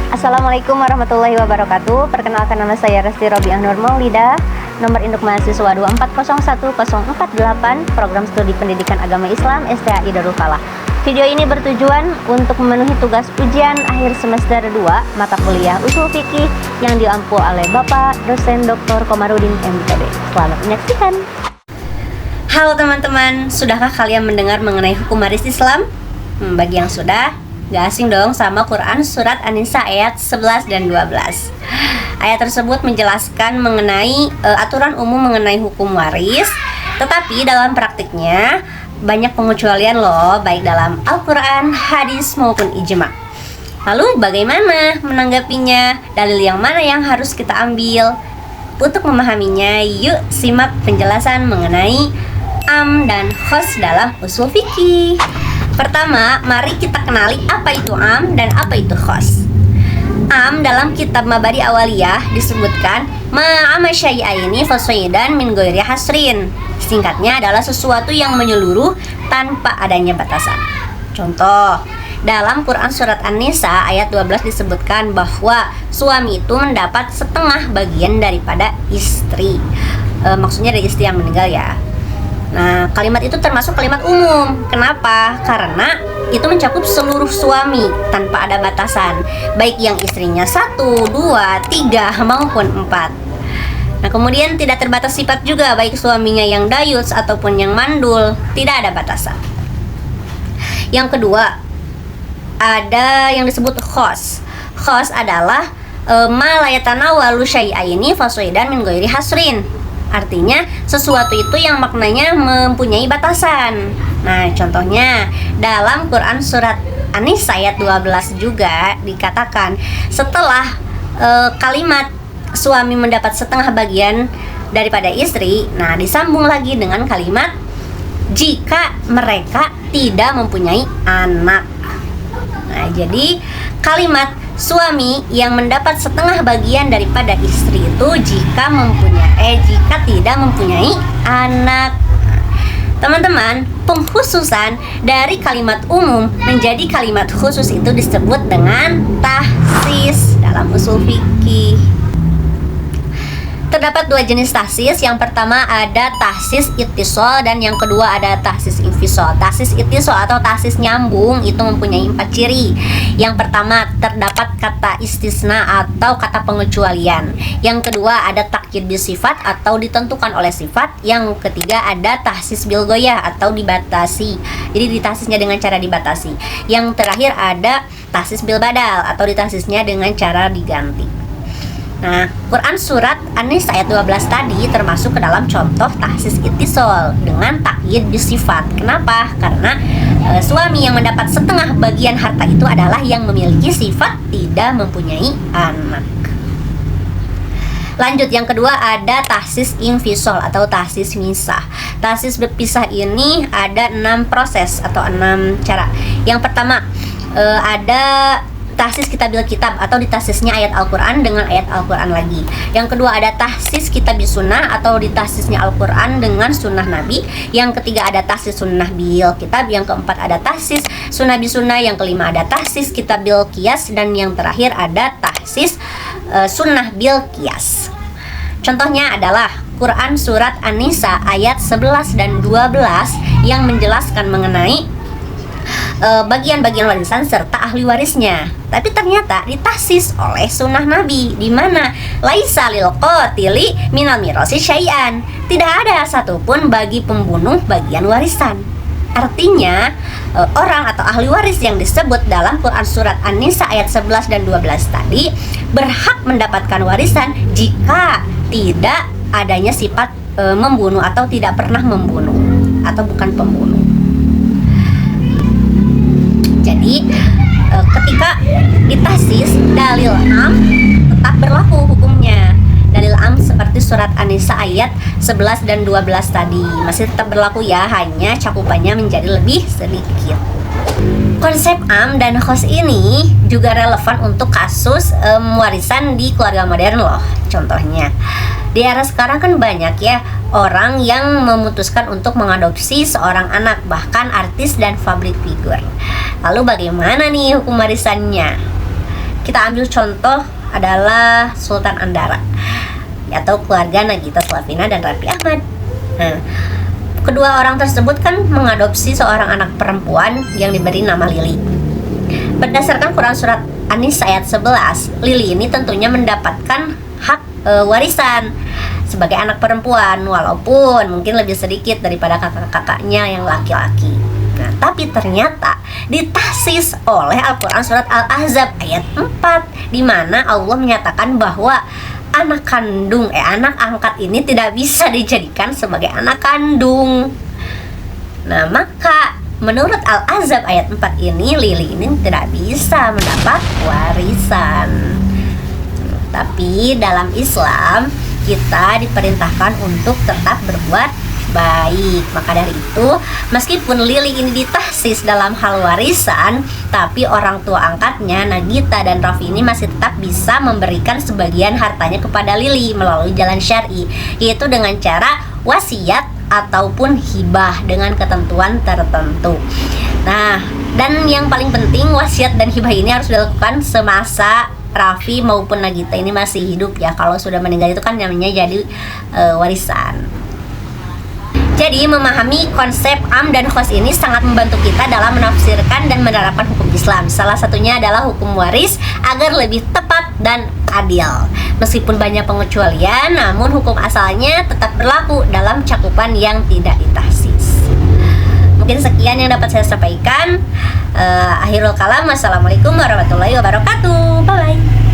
Assalamualaikum warahmatullahi wabarakatuh. Perkenalkan, nama saya Resti Robiah Nur Maulida, nomor induk mahasiswa 2401048, program studi pendidikan agama Islam STAI Darul Falah. Video ini bertujuan untuk memenuhi tugas ujian akhir semester 2 mata kuliah Ushul Fikih yang diampu oleh Bapak dosen Dr. Komarudin MPD. Selamat menyaksikan. Halo teman-teman, sudahkah kalian mendengar mengenai hukum waris Islam? Bagi yang sudah, gak asing dong sama Quran surat An-Nisa ayat 11 dan 12. Ayat tersebut menjelaskan mengenai aturan umum mengenai hukum waris, tetapi dalam praktiknya banyak pengecualian loh, baik dalam Al-Quran, hadis maupun ijma. Lalu bagaimana menanggapinya? Dalil yang mana yang harus kita ambil? Untuk memahaminya, yuk simak penjelasan mengenai am dan khos dalam usul fikih. Pertama, mari kita kenali apa itu am dan apa itu khos. Am dalam kitab Mabadi Awaliyah disebutkan ma'ama syai'aini fasaidan min ghairi hasrin. Singkatnya adalah sesuatu yang menyeluruh tanpa adanya batasan. Contoh, dalam Quran surat An-Nisa ayat 12 disebutkan bahwa suami itu mendapat setengah bagian daripada istri. Maksudnya dari istri yang meninggal ya. Nah, kalimat itu termasuk kalimat umum. Kenapa? Karena itu mencakup seluruh suami tanpa ada batasan, baik yang istrinya 1, 2, 3 maupun 4. Nah, kemudian tidak terbatas sifat juga, baik suaminya yang dayus ataupun yang mandul, tidak ada batasan. Yang kedua, ada yang disebut khos. Khos adalah ma la yatanawalu syai'aini fasaidan min ghairi hasrin. Artinya sesuatu itu yang maknanya mempunyai batasan. Nah, contohnya dalam Quran surat An-Nisa ayat 12 juga dikatakan setelah kalimat suami mendapat setengah bagian daripada istri, nah disambung lagi dengan kalimat jika mereka tidak mempunyai anak. Nah, jadi kalimat suami yang mendapat setengah bagian daripada istri itu jika tidak mempunyai anak. Teman-teman, pengkhususan dari kalimat umum menjadi kalimat khusus itu disebut dengan tahsis dalam usul fikih. Terdapat dua jenis tahsis. Yang pertama ada tahsis ittisal dan yang kedua ada tahsis infisal. Tahsis ittisal atau tahsis nyambung itu mempunyai 4 ciri. Yang pertama terdapat kata istisna atau kata pengecualian. Yang kedua ada takyid bisifat atau ditentukan oleh sifat. Yang ketiga ada tahsis bil ghoyah atau dibatasi. Jadi ditahsisnya dengan cara dibatasi. Yang terakhir ada tahsis bil badal atau ditahsisnya dengan cara diganti. Nah, Quran surat An-Nisa ayat 12 tadi termasuk ke dalam contoh tahsis ittisal dengan takyid bisifat. Kenapa? Karena suami yang mendapat setengah bagian harta itu adalah yang memiliki sifat tidak mempunyai anak. Lanjut, yang kedua ada tahsis infisal atau tahsis misah. Tahsis berpisah ini ada 6 proses atau 6 cara. Yang pertama ada tahsis kitabil kitab atau ditahsisnya ayat Al-Quran dengan ayat Al-Quran lagi. Yang kedua ada tahsis kitabis sunnah atau ditahsisnya Al-Quran dengan sunnah Nabi. Yang ketiga ada tahsis sunnah bil kitab. Yang keempat ada tahsis sunnah bis sunnah. Yang kelima ada tahsis kitabil qiyas. Dan yang terakhir ada tahsis sunnah bil qiyas. Contohnya adalah Quran surat An-Nisa ayat 11 dan 12 yang menjelaskan mengenai bagian-bagian warisan serta ahli warisnya. Tapi ternyata ditahsis oleh sunnah Nabi, di mana laisa lil qatili minal mirasi syai'an. Tidak ada satupun bagi pembunuh bagian warisan. Artinya orang atau ahli waris yang disebut dalam Quran surat An-Nisa ayat 11 dan 12 tadi berhak mendapatkan warisan jika tidak adanya sifat membunuh atau tidak pernah membunuh atau bukan pembunuh. Jadi ketika ditahsis dalil am tetap berlaku hukumnya. Dalil am seperti surat An-Nisa ayat 11 dan 12 tadi masih tetap berlaku ya, hanya cakupannya menjadi lebih sedikit. Konsep am dan khos ini juga relevan untuk kasus warisan di keluarga modern loh. Contohnya, di era sekarang kan banyak ya orang yang memutuskan untuk mengadopsi seorang anak, bahkan artis dan public figure. Lalu bagaimana nih hukum warisannya? Kita ambil contoh adalah Sultan Andara atau keluarga Nagita Slavina dan Raffi Ahmad. Nah, kedua orang tersebut kan mengadopsi seorang anak perempuan yang diberi nama Lili. Berdasarkan Quran Surat An-Nisa ayat 11, Lili ini tentunya mendapatkan hak warisan sebagai anak perempuan, walaupun mungkin lebih sedikit daripada kakak-kakaknya yang laki-laki. Nah, tapi ternyata ditahsis oleh Al-Quran Surat Al-Ahzab ayat 4, di mana Allah menyatakan bahwa anak angkat ini tidak bisa dijadikan sebagai anak kandung. Nah, maka menurut Al-Ahzab ayat 4 ini, Lili ini tidak bisa mendapat warisan. Tapi dalam Islam kita diperintahkan untuk tetap berbuat baik. Maka dari itu, meskipun Lili ini ditahsis dalam hal warisan, tapi orang tua angkatnya Nagita dan Raffi ini masih tetap bisa memberikan sebagian hartanya kepada Lili melalui jalan syar'i, yaitu dengan cara wasiat ataupun hibah dengan ketentuan tertentu. Nah, dan yang paling penting, wasiat dan hibah ini harus dilakukan semasa Raffi maupun Nagita ini masih hidup ya. Kalau sudah meninggal itu kan namanya jadi warisan. Jadi memahami konsep am dan khos ini sangat membantu kita dalam menafsirkan dan menerapkan hukum Islam. Salah satunya adalah hukum waris agar lebih tepat dan adil. Meskipun banyak pengecualian, namun hukum asalnya tetap berlaku dalam cakupan yang tidak ditahsis. Mungkin sekian yang dapat saya sampaikan. Akhirul kalam, wassalamualaikum warahmatullahi wabarakatuh. Bye bye.